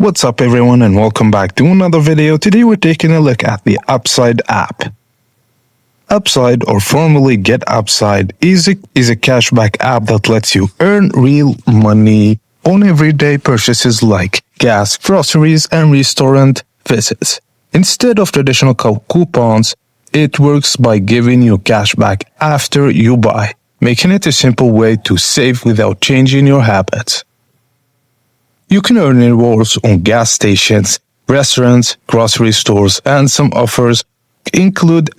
What's up everyone and welcome back to another video. Today we're taking a look at the Upside app. Upside, or formerly Get Upside, is a cashback app that lets you earn real money on everyday purchases like gas, groceries, and restaurant visits. Instead of traditional coupons, it works by giving you cashback after you buy, making it a simple way to save without changing your habits. You can earn rewards on gas stations, restaurants, grocery stores, and some offers include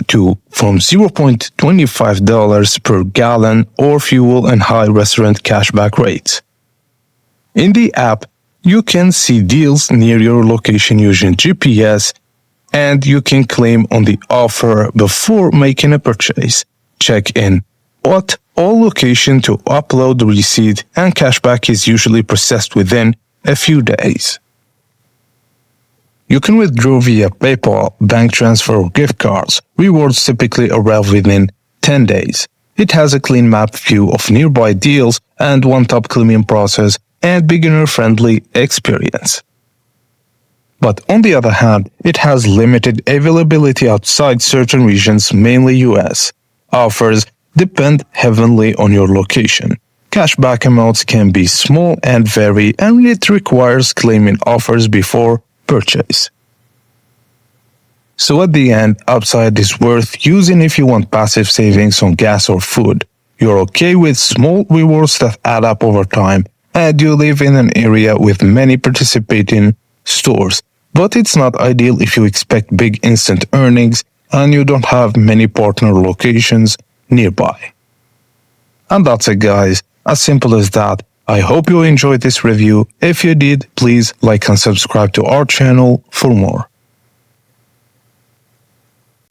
from $0.25 per gallon or fuel and high restaurant cashback rates. In the app, you can see deals near your location using GPS, and you can claim on the offer before making a purchase. Check in at all locations to upload the receipt, and cashback is usually processed within a few days. You can withdraw via PayPal, bank transfer, or gift cards. Rewards typically arrive within 10 days. It has a clean map view of nearby deals and one-tap claiming process and beginner-friendly experience. But on the other hand, it has limited availability outside certain regions, mainly US. Offers depend heavily on your location. Cashback amounts can be small and vary, and it requires claiming offers before purchase. So at the end, Upside is worth using if you want passive savings on gas or food. You're okay with small rewards that add up over time, and you live in an area with many participating stores. But it's not ideal if you expect big instant earnings and you don't have many partner locations nearby. And that's it, guys. As simple as that. I hope you enjoyed this review. If you did, please like and subscribe to our channel for more.